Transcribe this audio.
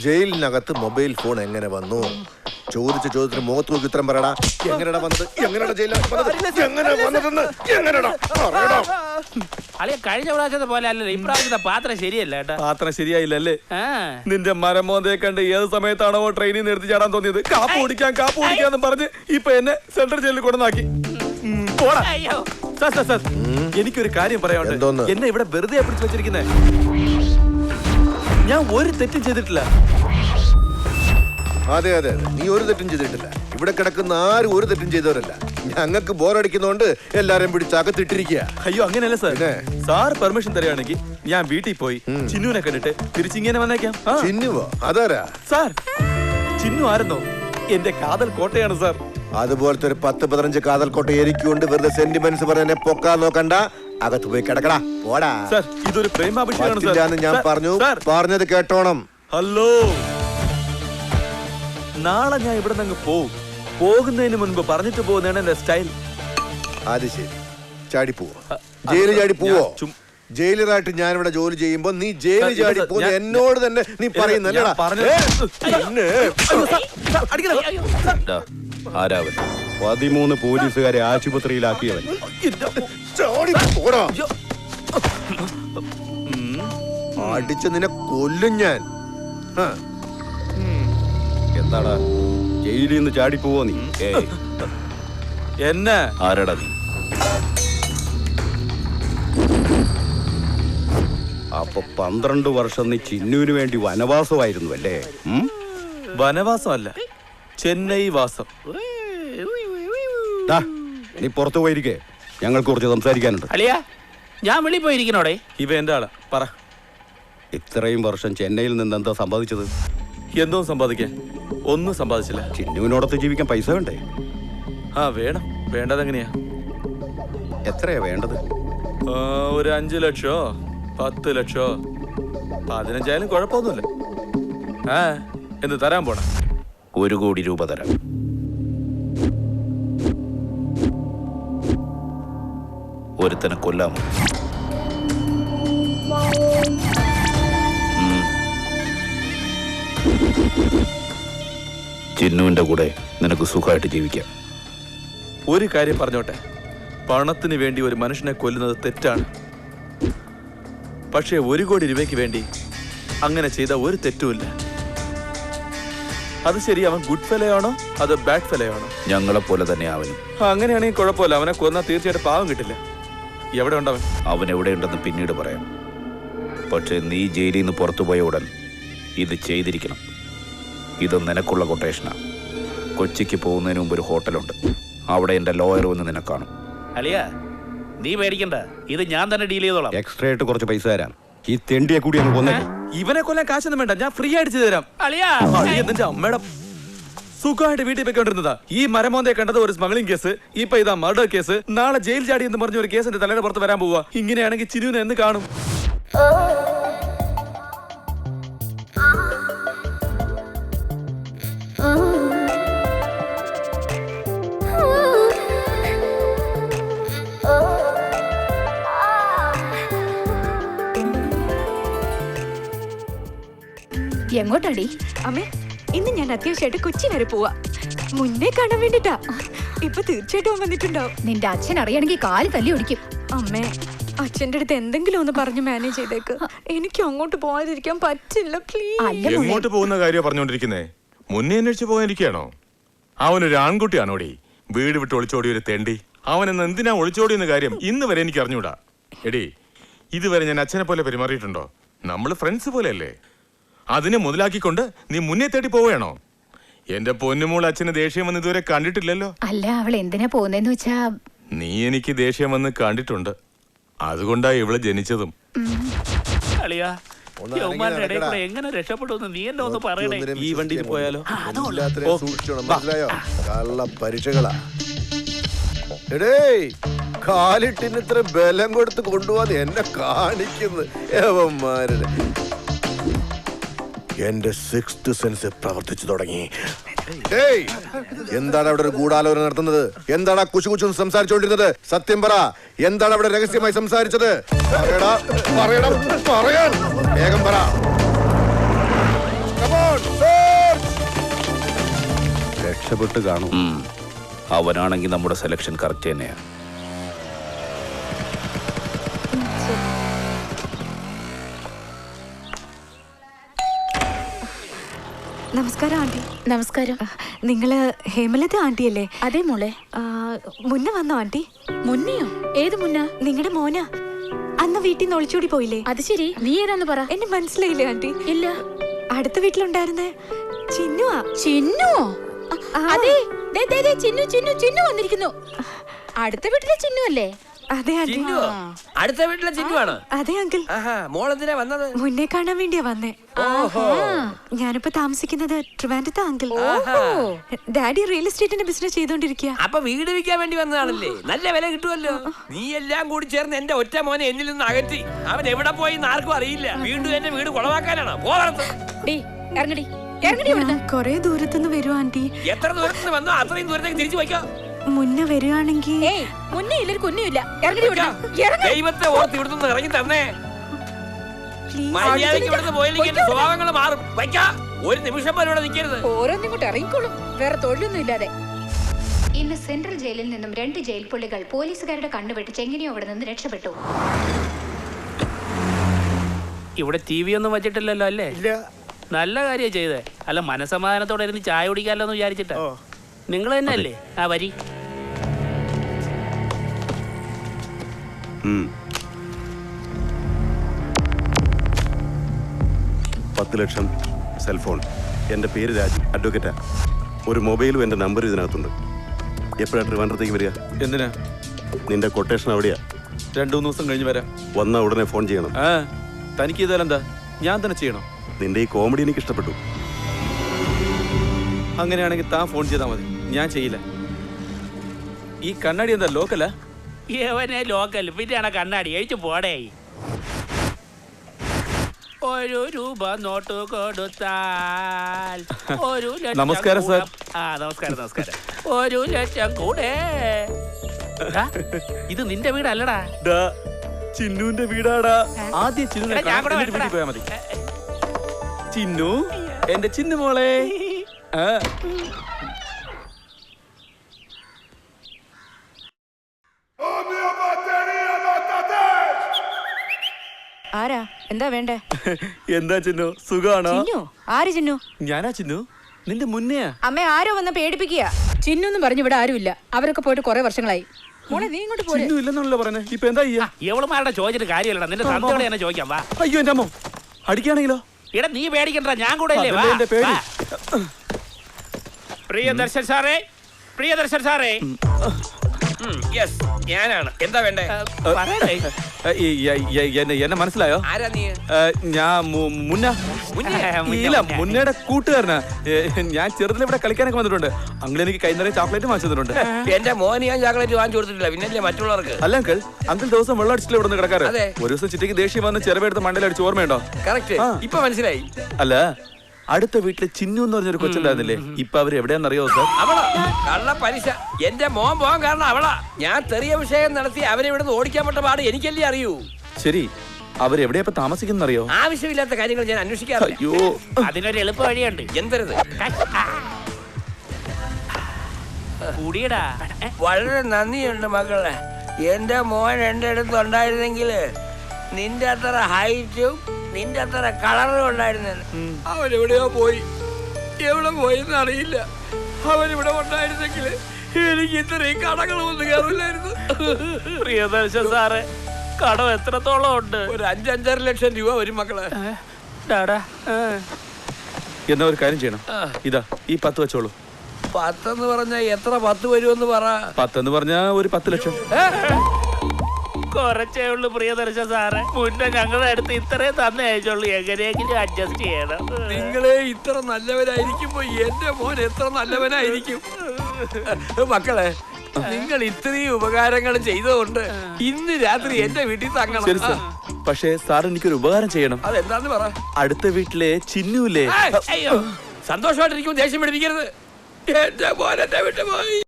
ജയിലിനകത്ത് mobile phone എങ്ങനെ വന്നു? ചോദിച്ച ചോദ്യത്തിന് മുഖത്ത് നോക്കി ഉത്തരം പറയടാ. എങ്ങനെയാ വന്നത്? എങ്ങനെയാ അളിയ കഴിഞ്ഞ പ്രാവശ്യത്തെ പോലെ അല്ലല്ലോ ഇപ്രാവശ്യത്തെ പാത്രം ശരിയല്ല കേട്ടോ. പാത്രം ശരിയായില്ലല്ലേ? നിന്റെ മരമോന്തയെ കണ്ട് ഏത് സമയത്താണോ ട്രെയിനിൽ നിർത്തി ചാടാൻ തോന്നിയത്? കാപ്പ് കുടിക്കാന്ന് പറഞ്ഞ് ഇപ്പൊ എന്നെ സെൻട്രൽ ജയിലിൽ കൊണ്ടുവന്നാക്കി. എനിക്കൊരു കാര്യം പറയാനുണ്ട്. എന്നെ ഇവിടെ വെറുതെ പിടിച്ചു വെച്ചിരിക്കുന്നേ. ഞാൻ ഒരു തെറ്റും ചെയ്തിട്ടില്ല. അതെ അതെ, നീ ഒരു തെറ്റും ചെയ്തിട്ടില്ല. ഇവിടെ കിടക്കുന്ന ആരും ഒരു തെറ്റും ചെയ്തവരല്ല. ഞങ്ങൾക്ക് ബോറടിക്കുന്നോണ്ട് എല്ലാരെയും പിടിച്ചകത്തിട്ടിരിക്കുക. അയ്യോ അങ്ങനെയല്ല സാർ. സാർ പെർമിഷൻ തരികയാണെങ്കിൽ ഞാൻ വീട്ടിൽ പോയി ചിന്നുവിനെ കണ്ടിട്ട് തിരിച്ചിങ്ങനെ വന്നേക്കാം. ചിന്നുവോ? അതാരാ സാർ? ചിന്നു ആരെന്നോ? എന്റെ കാതൽ കോട്ടയാണ് സാർ. അതുപോലത്തെ ഒരു 10-15 കാതൽ കോട്ട എനിക്കുണ്ട്. വെറുതെ സെന്റിമെന്റ്സ് പറഞ്ഞെ പൊക്കാൻ നോക്കണ്ട. അകത്ത് പോയി കിടക്കടാ. പോടാ സാർ. ഇതൊരു പ്രേമാഭിഷേകമാണ് സാർ. ഞാൻ പറഞ്ഞു, പറഞ്ഞത് കേട്ടോണം. ഹലോ, നാളെ ഞാൻ ഇവിടെ നിന്ന് പോകുന്നതിന് മുൻപ് പറഞ്ഞിട്ട് പോകുന്നതാണ് എന്റെ സ്റ്റൈൽ. അത് ശരി. ചാടി പോവോ? ജയിലിൽ ചാടി പോവോ? ജയിലറായിട്ട് ഞാൻ ഇവിടെ ജോലി ചെയ്യുമ്പോ നീ ജയിലിൽ ചാടി പോകുന്ന എന്നോട് തന്നെ നീ പറയുന്നല്ലടാ. 13 പോലീസുകാരെ ആശുപത്രിയിലാക്കിയവൻ. അടിച്ച് നിന്നെ കൊല്ലും ഞാൻ. എന്താടാ ജയിലിൽ നിന്ന് ചാടിപ്പോവോ നീ? എന്നെ ആരടാ നീ? അപ്പൊ 12 വർഷം നീ ചിന്നുവിന് വേണ്ടി വനവാസമായിരുന്നു അല്ലേ? വനവാസമല്ല, ചെന്നൈ വാസം. നീ പുറത്തു പോയിരിക്കേ, ഞങ്ങൾക്ക് കുറച്ച് സംസാരിക്കാനുണ്ട്. അളിയാ ഞാൻ വെളിയിൽ പോയിരിക്കണോടെ. ഇവ എന്റെ ആളാ. പറ. ഇത്രയും വർഷം ചെന്നൈയിൽ നിന്ന് എന്താ സമ്പാദിച്ചത്? എന്തോ സമ്പാദിക്കാൻ? ഒന്നും സമ്പാദിച്ചില്ല. ചിന്നുവിനോടൊത്ത് ജീവിക്കാൻ പൈസ വേണ്ടേ? വേണം. വേണ്ടതെങ്ങനെയാ? എത്രയാ വേണ്ടത്? ഒരു 5 ലക്ഷോ 10 ലക്ഷോ 15 കുഴപ്പമൊന്നുമില്ല. എന്ത് തരാൻ പോണ? 1 കോടി രൂപ തരാം. ഒരുത്തനെ കൊല്ലാമോ? ചിന്നുവിന്റെ കൂടെ നിനക്ക് സുഖമായിട്ട് ജീവിക്കാം. ഒരു കാര്യം പറഞ്ഞോട്ടെ, പണത്തിന് വേണ്ടി ഒരു മനുഷ്യനെ കൊല്ലുന്നത് തെറ്റാണ്. പക്ഷേ 1 കോടി രൂപയ്ക്ക് വേണ്ടി അങ്ങനെ ചെയ്ത ഒരു തെറ്റുമില്ല. അത് ശരി, അവൻ ഗുഡ് ഫെലോ ആണോ അതോ ബാഡ് ഫെലോ ആണോ? ഞങ്ങളെ പോലെ തന്നെ അവനും. അങ്ങനെയാണെങ്കിൽ കുഴപ്പമില്ല. അവനെ കൊന്നാൽ തീർച്ചയായിട്ടും പാവം കിട്ടില്ല. എവിടെ ഉണ്ടവൻ? അവൻ എവിടെയുണ്ടെന്ന് പിന്നീട് പറയാം. പക്ഷെ നീ ജയിലിൽ നിന്ന് പുറത്തുപോയ ഉടൻ ഇത് ചെയ്തിരിക്കണം. ഇത് നിനക്കുള്ള കൊട്ടേഷനാ. കൊച്ചിക്ക് പോകുന്നതിന് മുമ്പ് ഒരു ഹോട്ടലുണ്ട്. അവിടെ എന്റെ ലോയർ വന്ന് നിന്നെ കാണും. അളിയാ നീ പേടിക്കണ്ട, ഇത് ഞാൻ തന്നെ ഡീൽ ചെയ്തോളാം. എക്സ്ട്രാ ആയിട്ട് കുറച്ച് പൈസ തരാം. ഈ തെണ്ടിയെ കൂടി അങ്ങ് കൊന്നേ. ഇവനെ കൊല്ലാൻ കാശൊന്നും വേണ്ട, ഞാൻ ഫ്രീ ആയിട്ട് ചെയ്തു തരാം. നിന്റെ അമ്മയുടെ സുഖമായിട്ട് വീട്ടിൽ പോയിക്കൊണ്ടിരുന്നതാ. ഈ മരമോന്തയെ കണ്ടത് ഒരു സ്മഗ്ലിംഗ് കേസ്, ഇപ്പൊ ഇതാ മർഡർ കേസ്. നാളെ ജയിൽ ചാടി എന്ന് പറഞ്ഞ ഒരു കേസിന്റെ തലയുടെ പുറത്ത് വരാൻ പോവാ. ഇങ്ങനെയാണെങ്കിൽ ചിരുവിനെ എന്ന് കാണും? എങ്ങോട്ടാടി? അമ്മേ, ഇന്ന് ഞാൻ അത്യാവശ്യമായിട്ട് കൊച്ചി വരെ പോവാ. മുന്നേ കാണാൻ വേണ്ടിട്ടാ. ഇപ്പൊ തീർച്ചയായിട്ടും വന്നിട്ടുണ്ടാവും. നിന്റെ അച്ഛൻ അറിയണമെങ്കിൽ കാല് തല്ലി ഒടിക്കും. അമ്മേ, അച്ഛന്റെ അടുത്ത് എന്തെങ്കിലും ഒന്ന് പറഞ്ഞ് മാനേജ് ചെയ്തേക്ക്. എനിക്ക് അങ്ങോട്ട് പോകാതിരിക്കാൻ പറ്റില്ല, പ്ലീസ്. എങ്ങോട്ട് പോകുന്ന കാര്യം പറഞ്ഞോണ്ടിരിക്കുന്നേ? മുന്നേ അന്വേഷിച്ച് പോകാനിരിക്കണോ? അവനൊരു ആൺകുട്ടിയാണോടി? വീട് വിട്ട് ഒളിച്ചോടി ഒരു തെണ്ടി. അവനെന്ന് എന്തിനാ ഒളിച്ചോടിയെന്ന കാര്യം ഇന്ന് വരെ എനിക്ക് അറിഞ്ഞൂടാ. എടി, ഇതുവരെ ഞാൻ അച്ഛനെ പോലെ പെരുമാറിയിട്ടുണ്ടോ? നമ്മള് ഫ്രണ്ട്സ് പോലെയല്ലേ? അതിനെ മുതലാക്കിക്കൊണ്ട് നീ മുന്നേ തേടി പോവുകയാണോ? എന്റെ പൊന്നുമോൾ അച്ഛന് ദേഷ്യം വന്ന് ഇതുവരെ കണ്ടിട്ടില്ലല്ലോ. അല്ല, അവൾ എന്തിനാ പോകുന്നേന്ന് വെച്ചാ, നീ എനിക്ക് ദേഷ്യം വന്ന് കണ്ടിട്ടുണ്ട്. അതുകൊണ്ടാ ഇവള് ജനിച്ചതും. എങ്ങനെ രക്ഷപ്പെടുമെന്ന് നീ എന്നെ ഒന്ന് പറയണേ. ഈ വണ്ടിയിൽ പോയാലോ? മനസ്സിലായോ? കള്ള പരീക്ഷകളാ. എടേ, കാലിട്ടിന് ഇത്ര ബലം കൊടുത്ത് കൊണ്ടുപോകാതെ എന്നെ കാണിക്കുന്നത് ഏവന്മാരുടെ. എന്റെ 6th സെൻസ് പ്രവർത്തിച്ചു തുടങ്ങി. എന്താണ് അവിടെ ഒരു ഗൂഢാലോചന നടത്തുന്നത്? എന്താണ് കുശുകുശു സംസാരിച്ചുകൊണ്ടിരുന്നത്? സത്യം പറ, എന്താണ് അവിടെ രഹസ്യമായി സംസാരിച്ചത്? വേഗം പറ. രക്ഷപ്പെട്ട് കാണും. അവനാണെങ്കിൽ നമ്മുടെ സെലക്ഷൻ കറക്റ്റ് തന്നെയാ. നമസ്കാരം ആന്റി. നമസ്കാരം. നിങ്ങള് ഹേമലത ആന്റിയല്ലേ? അതെ മോളെ. മുന്നേ വന്നോ ആന്റി? മുന്നെയോ? ഏത് മുന്ന? നിങ്ങളുടെ മോന അന്ന് വീട്ടിൽ നിന്ന് ഒളിച്ചോടി പോയില്ലേ? അത് ശരി. നീ ഏതാന്ന് പറ. എന്നെ മനസ്സിലായില്ലേ ആന്റി? ഇല്ല. അടുത്ത വീട്ടിലുണ്ടായിരുന്നേ ചിന്നുവാ. ചിന്നുവോ? അതെ, ദേ, ദേ, ദേ, ചിന്നു ചിന്നു ചിന്നു വന്നിരിക്കുന്നു. അടുത്ത വീട്ടിലെ ചിന്നു അല്ലേ? അതെ ആന്റി. അടുത്ത വീട്ടിലെ ചിന്നുവാണ്. അതെ അങ്കിൾ. മോളെന്തിനാ വന്നത്? മുന്നേ കാണാൻ വേണ്ടിയാ വന്നേ. ഓഹോ. ഞാനിപ്പോ താമസിക്കുന്നത് ട്രിവാൻഡ്രത്താ അങ്കിൾ. ഡാഡി റിയൽ എസ്റ്റേറ്റിന്റെ ബിസിനസ് ചെയ്തോണ്ടിരിക്കുക. അപ്പൊ വീട് വിൽക്കാൻ വേണ്ടി വന്നതാണല്ലേ? നല്ല വില കിട്ടുമല്ലോ. നീ എല്ലാം കൂടി ചേർന്ന് എന്റെ ഒറ്റ മോനെ എന്നിൽ നിന്ന് അകറ്റി. അവൻ എവിടെ പോയി ആർക്കും അറിയില്ല. വീണ്ടും എന്റെ വീട് കുളവാക്കാനാണ്. ഇറങ്ങടി. കൊറേ ദൂരത്തുനിന്ന് വരുവാ ആന്റി. എത്ര ദൂരത്തുനിന്ന് വന്നോ അത്രയും ദൂരത്തേക്ക് തിരിച്ചു വയ്ക്കാം. മുന്നേ വരുവാണെങ്കിൽ മുന്നേ ഇല്ല കുഞ്ഞില്ല. ഇറങ്ങടി. ദൈവത്തെ ഓർത്ത് ഇവിടുന്ന് ഇറങ്ങി തന്നേ. മര്യാദയ്ക്ക് ഇവിടുന്ന് പോയില്ലെങ്കിൽ എന്റെ സ്വഭാവങ്ങൾ മാറും. വയ്ക്കാ. ഒരു നിമിഷം പോലും ഇവിടെ നിൽക്കരുത്. ഓരോന്നും ഇങ്ങോട്ട് ഇറങ്ങിക്കോളും. വേറെ തൊഴിലൊന്നും ഇല്ലാതെ. ഇന്ന് സെൻട്രൽ ജയിലിൽ നിന്നും 2 ജയിൽ പുള്ളികൾ പോലീസുകാരുടെ കണ്ണുവെട്ടിച്ച് എങ്ങനെയോ അവിടെ നിന്ന് രക്ഷപ്പെട്ടു. ഇവിടെ TV ഒന്നും വെച്ചിട്ടില്ലല്ലോ അല്ലേ? നല്ല കാര്യം ചെയ്തേ. അല്ല, മനസമാധാനത്തോടെ ഇരുന്ന് ചായ കുടിക്കാമല്ലോ എന്ന് വിചാരിച്ചിട്ടാ. നിങ്ങൾ തന്നെ അല്ലേ ആ വരി? 10 ലക്ഷം, സെൽഫോൺ, എൻ്റെ പേര് രാജു, അഡ്വക്കേറ്റാ. ഒരു മൊബൈലും എൻ്റെ നമ്പർ ഇതിനകത്തുണ്ട്. എപ്പോഴാണ് ട്രിവാൻഡ്രത്തേക്ക് വരിക? എന്തിനാ? നിന്റെ കൊട്ടേഷൻ അവിടെയാ. 2-3 ദിവസം കഴിഞ്ഞ് വരാം. വന്നാൽ ഉടനെ ഫോൺ ചെയ്യണം. തനിക്ക് ഇതായാലും എന്താ? ഞാൻ തന്നെ ചെയ്യണം. നിന്റെ ഈ കോമഡി എനിക്ക് ഇഷ്ടപ്പെട്ടു. അങ്ങനെയാണെങ്കിൽ താൻ ഫോൺ ചെയ്താൽ മതി, ഞാൻ ചെയ്യില്ല. ഈ കണ്ണാടി എന്താ ലോക്കലാ? യവനെ ലോക്കൽ പിന്നെയാണ് കണ്ണാടി. കഴിച്ചു പോടേ. 1 രൂപ നോട്ട് കൊടുത്താൽ 1 ലക്ഷം. നമസ്കാരം സാർ. നമസ്കാരം. 1 ലക്ഷം കൂടെ. ഇത് നിന്റെ വീടല്ലടാ. ചിന്നുവിന്റെ വീടാടാ. ആദ്യം ചിന്നുവിനെ ഞാൻ കൂടെ വീട്ടിൽ പോയാ മതി. ചിന്നു, എന്റെ ചിന്നു മോളെ. ആരാ? എന്താ വേണ്ടേ? എന്താ ചിന്നു, സുഖാണോ? ചിന്നു? ആര് ചിന്നു? ഞാനാ ചിന്നു, നിന്റെ മുന്നെയാ. അമ്മ ആരോ വന്ന് പേടിപ്പിക്കുക. ചിന്നു എന്ന് പറഞ്ഞു ഇവിടെ ആരുമില്ല. അവരൊക്കെ പോയിട്ട് കുറെ വർഷങ്ങളായി. മോളെ നീ ഇങ്ങോട്ട് പോരെ. ചിന്നു ഇല്ലെന്നാണല്ലോ പറയുന്നത്. ഇപ്പൊ എന്താ ചെയ്യാ? എവളുമാരുടെ ചോദിച്ചിട്ട് കാര്യമല്ലടാ. നിന്റെ തന്തയോടെ തന്നെ ചോദിക്കാം. വാ. അയ്യോ എന്റെ അമ്മ, അടിക്കുകയാണെങ്കിലോ? ഇടാ, നീ പേടിക്കണ്ട, ഞാൻ കൂടെ ഇല്ലേ? വാ. എന്റെ പേടി. പ്രിയദർശൻ സാറേ, പ്രിയദർശൻ സാറേ. യെസ്, ഞാനാണ്. എന്താ വേണ്ടേ? പറയടേ. എന്നെ മനസ്സിലായോ? ആരാ നീ? ഞാൻ ഇല്ല, മുന്നയുടെ കൂട്ടുകാരനാ. ഞാൻ ചെറുതിൽ ഇവിടെ കളിക്കാനൊക്കെ വന്നിട്ടുണ്ട്. അങ്ങനെ എനിക്ക് കൈ നിറയെ ചോക്ലേറ്റ് വാങ്ങിച്ചു തന്നിട്ടുണ്ട്. എന്റെ മോന് ഞാൻ ചോക്ലേറ്റ് വാങ്ങിച്ചു കൊടുത്തിട്ടില്ല, പിന്നല്ലേ മറ്റുള്ളവർക്ക്. അല്ല അങ്കിൾ, അങ്കിൾ ദിവസം വെള്ളം അടിച്ചിട്ട് ഇവിടെ നിന്ന് കിടക്കാറ്. അതെ. ഒരു ദിവസം ചിറ്റയ്ക്ക് ദേഷ്യം വന്ന് ചെറുപെടുത്ത് മണ്ടയിലടിച്ച് ഓർമ്മയുണ്ടോ? കറക്റ്റ്. ഇപ്പൊ മനസ്സിലായി. അല്ല, അടുത്ത വീട്ടിലെ ചിന്നു എന്ന് പറഞ്ഞൊരു കൊച്ചുണ്ടായിരുന്നില്ലേ? ഇപ്പൊ അവര് എവിടെയാണെന്നറിയോ സാർ? അവളാ കള്ള പലിശ. എന്റെ മോൻ പോകാൻ കാരണം അവളാ. ഞാൻ ചെറിയ വിഷയം നടത്തി അവരെ ഇവിടുന്ന് ഓടിക്കാൻ പറ്റ പാട് എനിക്കല്ലേ അറിയൂ. ശരി, അവരെവിടെയാ ഇപ്പൊ താമസിക്കുന്നറിയോ? ആവശ്യമില്ലാത്ത കാര്യങ്ങൾ ഞാൻ അന്വേഷിക്കാറില്ല. അയ്യോ, അതിനൊരു എളുപ്പ വഴിയുണ്ട്. എന്തരുത്. കൂടിയടാ. വളരെ നന്ദിയുണ്ട് മക്കളെ. എന്റെ മോൻ എന്റെ അടുത്ത് ഉണ്ടായിരുന്നെങ്കിൽ നിന്റെ അത്ര ഹൈറ്റും നിന്റെ അത്ര കളറും ഉണ്ടായിരുന്നില്ല. അവനെവിടെയോ പോയി. എവിടെ പോയെന്ന് അറിയില്ല. അവനിവിടെ ഉണ്ടായിരുന്നെങ്കിൽ എനിക്ക് ഇത്രയും കടകളൊന്നും കയറില്ലായിരുന്നു. പ്രിയദർശൻ സാറേ, കടം എത്രത്തോളം ഉണ്ട്? ഒരു 5-5.5 ലക്ഷം രൂപ വരും മക്കളെ. എന്നാ ഒരു കാര്യം ചെയ്യണം. ഇതാ ഈ 10 വെച്ചോളൂ. 10 എന്ന് പറഞ്ഞാൽ എത്ര 10 വരുമെന്ന് പറ. 10 എന്ന് പറഞ്ഞാ ഒരു 10 ലക്ഷം. കുറച്ചേ ഉള്ളു പ്രിയദർശൻ സാറേ. മുന്നേ ഞങ്ങളുടെ അടുത്ത് ഇത്രയും തന്നെ അയച്ചുള്ളൂ. എങ്ങനെയെങ്കിലും അഡ്ജസ്റ്റ് ചെയ്യണം. നിങ്ങളെ ഇത്ര നല്ലവനായിരിക്കുമ്പോ എന്റെ മോൻ എത്ര നല്ലവനായിരിക്കും. മക്കളെ, നിങ്ങൾ ഇത്രയും ഉപകാരങ്ങൾ ചെയ്തുകൊണ്ട് ഇന്ന് രാത്രി എന്റെ വീട്ടിൽ തങ്ങണം. ശരി സാർ, പക്ഷേ സാർ എനിക്കൊരു ഉപകാരം ചെയ്യണം. അതെന്താന്ന് പറ. അടുത്ത വീട്ടിലെ ചിന്നുല്ലേ? അയ്യോ, സന്തോഷമായിട്ടിരിക്കും, ദേഷ്യം പിടിപ്പിക്കരുത്. എന്റെ മോൻ എന്നെ വിട്ടുപോയി.